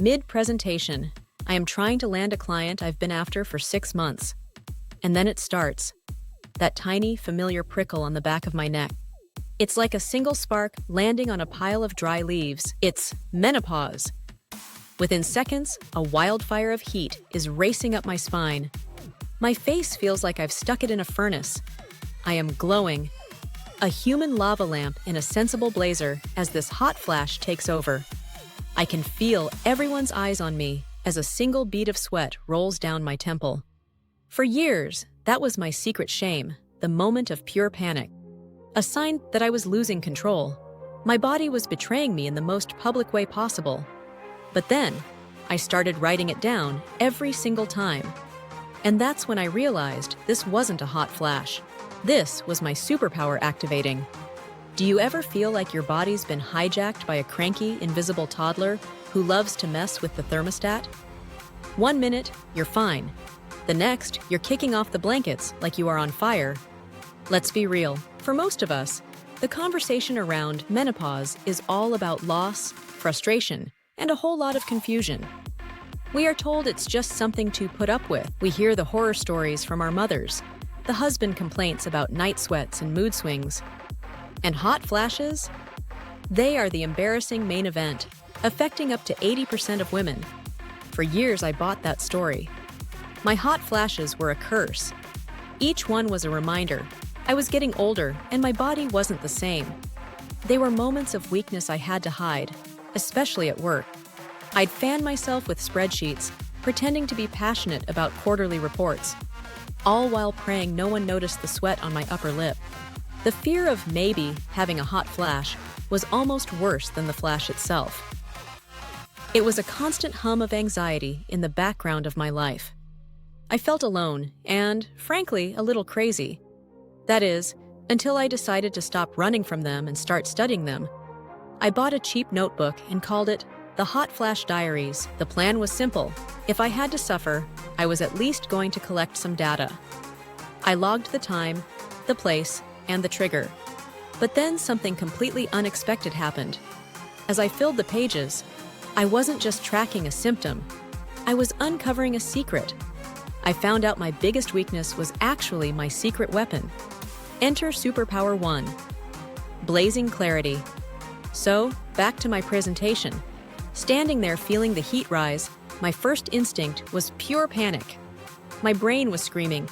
Mid-presentation, I am trying to land a client I've been after for 6 months. And then it starts. That tiny, familiar prickle on the back of my neck. It's like a single spark landing on a pile of dry leaves. It's menopause. Within seconds, a wildfire of heat is racing up my spine. My face feels like I've stuck it in a furnace. I am glowing. A human lava lamp in a sensible blazer as this hot flash takes over. I can feel everyone's eyes on me as a single bead of sweat rolls down my temple. For years, that was my secret shame, the moment of pure panic. A sign that I was losing control. My body was betraying me in the most public way possible. But then, I started writing it down every single time. And that's when I realized this wasn't a hot flash. This was my superpower activating. Do you ever feel like your body's been hijacked by a cranky, invisible toddler who loves to mess with the thermostat? 1 minute, you're fine. The next, you're kicking off the blankets like you are on fire. Let's be real. For most of us, the conversation around menopause is all about loss, frustration, and a whole lot of confusion. We are told it's just something to put up with. We hear the horror stories from our mothers, the husband complaints about night sweats and mood swings. And hot flashes? They are the embarrassing main event, affecting up to 80% of women. For years, I bought that story. My hot flashes were a curse. Each one was a reminder. I was getting older, and my body wasn't the same. They were moments of weakness I had to hide, especially at work. I'd fan myself with spreadsheets, pretending to be passionate about quarterly reports, all while praying no one noticed the sweat on my upper lip. The fear of maybe having a hot flash was almost worse than the flash itself. It was a constant hum of anxiety in the background of my life. I felt alone and, frankly, a little crazy. That is, until I decided to stop running from them and start studying them. I bought a cheap notebook and called it The Hot Flash Diaries. The plan was simple. If I had to suffer, I was at least going to collect some data. I logged the time, the place, and the trigger. But then something completely unexpected happened. As I filled the pages, I wasn't just tracking a symptom. I was uncovering a secret. I found out my biggest weakness was actually my secret weapon. Enter Superpower 1. Blazing clarity. So, back to my presentation. Standing there feeling the heat rise, my first instinct was pure panic. My brain was screaming,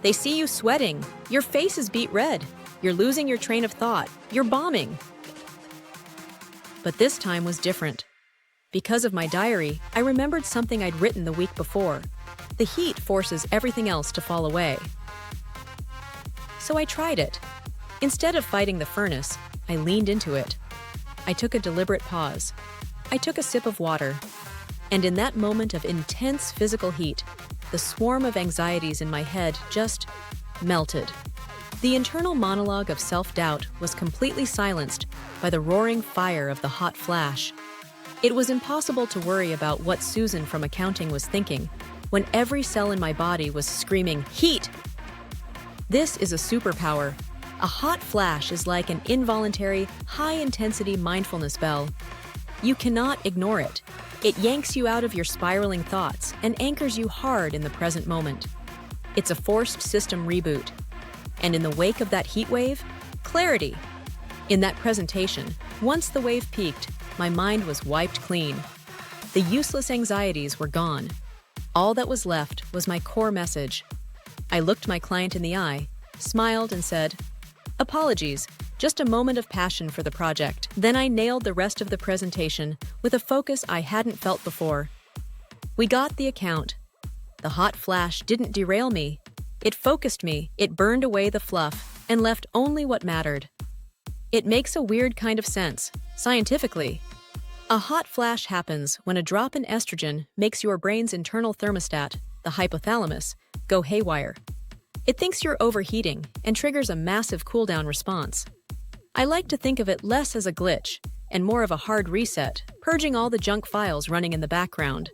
"They see you sweating. Your face is beet red. You're losing your train of thought. You're bombing." But this time was different. Because of my diary, I remembered something I'd written the week before. The heat forces everything else to fall away. So I tried it. Instead of fighting the furnace, I leaned into it. I took a deliberate pause. I took a sip of water. And in that moment of intense physical heat, the swarm of anxieties in my head just melted. The internal monologue of self-doubt was completely silenced by the roaring fire of the hot flash. It was impossible to worry about what Susan from accounting was thinking when every cell in my body was screaming, "Heat!" This is a superpower. A hot flash is like an involuntary, high-intensity mindfulness bell. You cannot ignore it. It yanks you out of your spiraling thoughts and anchors you hard in the present moment. It's a forced system reboot. And in the wake of that heat wave, clarity. In that presentation, once the wave peaked, my mind was wiped clean. The useless anxieties were gone. All that was left was my core message. I looked my client in the eye, smiled, and said, "Apologies, just a moment of passion for the project." Then I nailed the rest of the presentation with a focus I hadn't felt before. We got the account. The hot flash didn't derail me. It focused me, it burned away the fluff, and left only what mattered. It makes a weird kind of sense, scientifically. A hot flash happens when a drop in estrogen makes your brain's internal thermostat, the hypothalamus, go haywire. It thinks you're overheating and triggers a massive cooldown response. I like to think of it less as a glitch and more of a hard reset, purging all the junk files running in the background.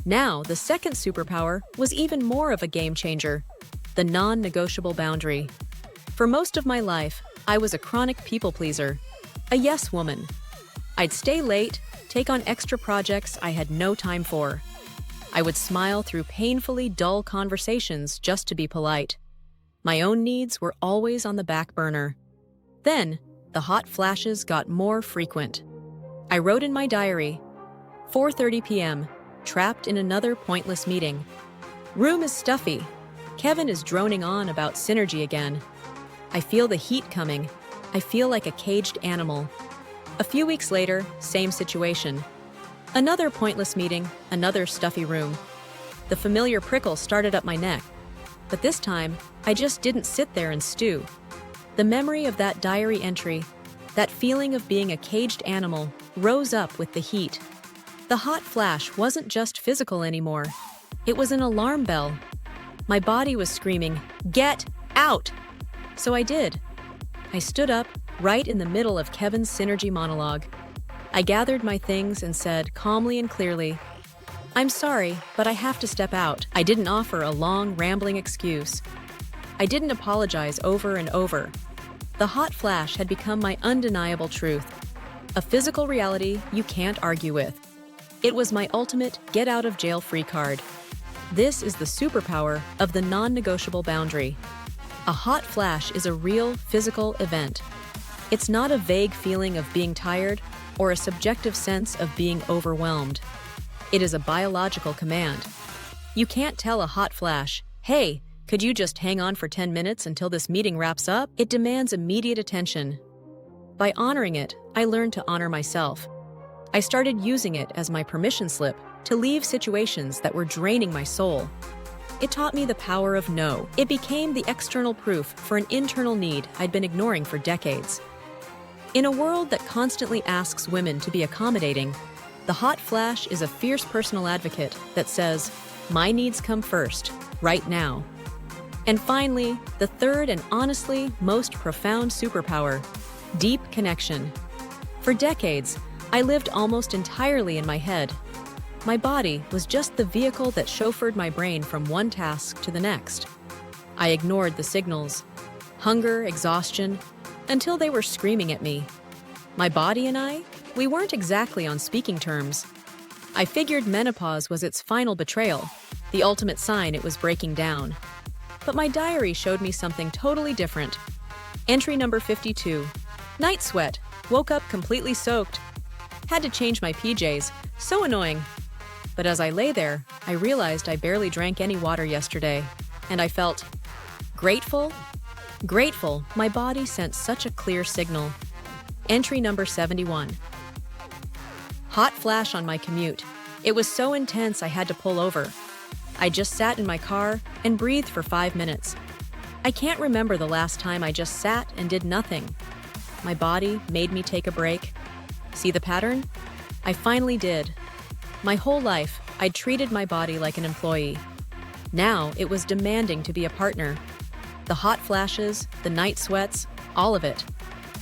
Now, the second superpower was even more of a game changer, the non-negotiable boundary. For most of my life, I was a chronic people pleaser, a yes woman. I'd stay late, take on extra projects I had no time for. I would smile through painfully dull conversations just to be polite. My own needs were always on the back burner. Then, the hot flashes got more frequent. I wrote in my diary, 4:30 p.m., trapped in another pointless meeting. Room is stuffy. Kevin is droning on about synergy again. I feel the heat coming. I feel like a caged animal. A few weeks later, same situation. Another pointless meeting, another stuffy room. The familiar prickle started up my neck. But this time, I just didn't sit there and stew. The memory of that diary entry, that feeling of being a caged animal, rose up with the heat. The hot flash wasn't just physical anymore. It was an alarm bell. My body was screaming, "Get out!" So I did. I stood up, right in the middle of Kevin's synergy monologue. I gathered my things and said calmly and clearly, "I'm sorry, but I have to step out." I didn't offer a long, rambling excuse. I didn't apologize over and over. The hot flash had become my undeniable truth, a physical reality you can't argue with. It was my ultimate get-out-of-jail-free card. This is the superpower of the non-negotiable boundary. A hot flash is a real, physical event. It's not a vague feeling of being tired or a subjective sense of being overwhelmed. It is a biological command. You can't tell a hot flash, "Hey, could you just hang on for 10 minutes until this meeting wraps up?" It demands immediate attention. By honoring it, I learned to honor myself. I started using it as my permission slip to leave situations that were draining my soul. It taught me the power of no. It became the external proof for an internal need I'd been ignoring for decades. In a world that constantly asks women to be accommodating, the hot flash is a fierce personal advocate that says, "My needs come first, right now." And finally, the third and honestly most profound superpower, deep connection. For decades, I lived almost entirely in my head. My body was just the vehicle that chauffeured my brain from one task to the next. I ignored the signals, hunger, exhaustion, until they were screaming at me. My body and I, we weren't exactly on speaking terms. I figured menopause was its final betrayal, the ultimate sign it was breaking down. But my diary showed me something totally different. Entry number 52. Night sweat. Woke up completely soaked. Had to change my PJs. So annoying. But as I lay there, I realized I barely drank any water yesterday, and I felt grateful. Grateful, my body sent such a clear signal. Entry number 71. Hot flash on my commute. It was so intense I had to pull over. I just sat in my car and breathed for 5 minutes. I can't remember the last time I just sat and did nothing. My body made me take a break. See the pattern? I finally did. My whole life, I'd treated my body like an employee. Now it was demanding to be a partner. The hot flashes, the night sweats, all of it.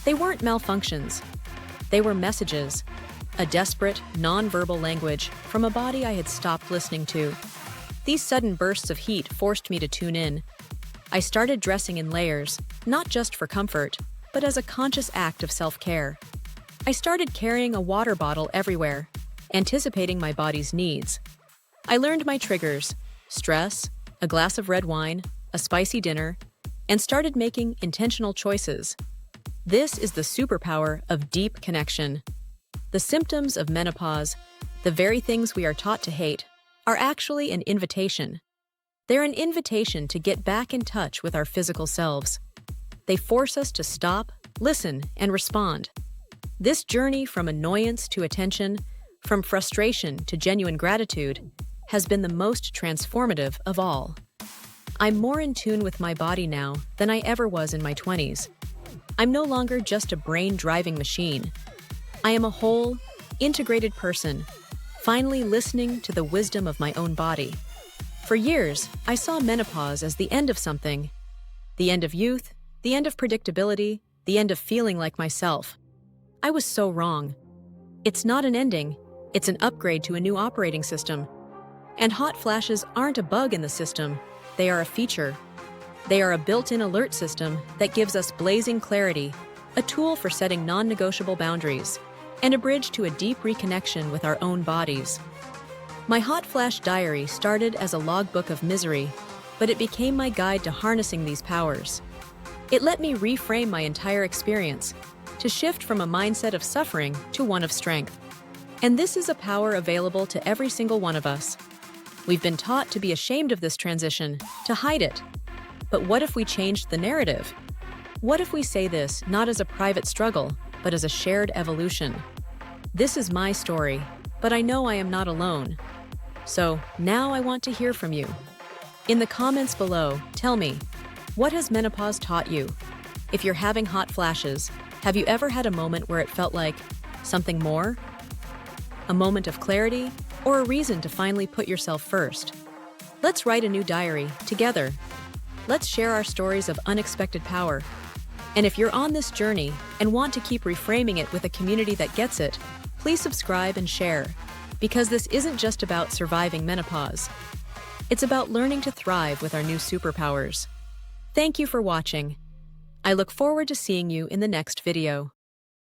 They weren't malfunctions. They were messages, a desperate, non-verbal language from a body I had stopped listening to. These sudden bursts of heat forced me to tune in. I started dressing in layers, not just for comfort, but as a conscious act of self-care. I started carrying a water bottle everywhere, anticipating my body's needs. I learned my triggers: stress, a glass of red wine, a spicy dinner, and started making intentional choices. This is the superpower of deep connection. The symptoms of menopause, the very things we are taught to hate, are actually an invitation. They're an invitation to get back in touch with our physical selves. They force us to stop, listen, and respond. This journey from annoyance to attention, from frustration to genuine gratitude, has been the most transformative of all. I'm more in tune with my body now than I ever was in my 20s. I'm no longer just a brain-driving machine. I am a whole, integrated person, finally listening to the wisdom of my own body. For years, I saw menopause as the end of something. The end of youth, the end of predictability, the end of feeling like myself. I was so wrong. It's not an ending, it's an upgrade to a new operating system. And hot flashes aren't a bug in the system, they are a feature. They are a built-in alert system that gives us blazing clarity, a tool for setting non-negotiable boundaries. and a bridge to a deep reconnection with our own bodies. My hot flash diary started as a logbook of misery, but it became my guide to harnessing these powers. It let me reframe my entire experience, to shift from a mindset of suffering to one of strength. And this is a power available to every single one of us. We've been taught to be ashamed of this transition, to hide it. But what if we changed the narrative? What if we say this not as a private struggle, but as a shared evolution? This is my story, but I know I am not alone. So now I want to hear from you. In the comments below, tell me, what has menopause taught you? If you're having hot flashes, have you ever had a moment where it felt like something more? A moment of clarity, or a reason to finally put yourself first? Let's write a new diary together. Let's share our stories of unexpected power. And if you're on this journey and want to keep reframing it with a community that gets it, please subscribe and share, because this isn't just about surviving menopause. It's about learning to thrive with our new superpowers. Thank you for watching. I look forward to seeing you in the next video.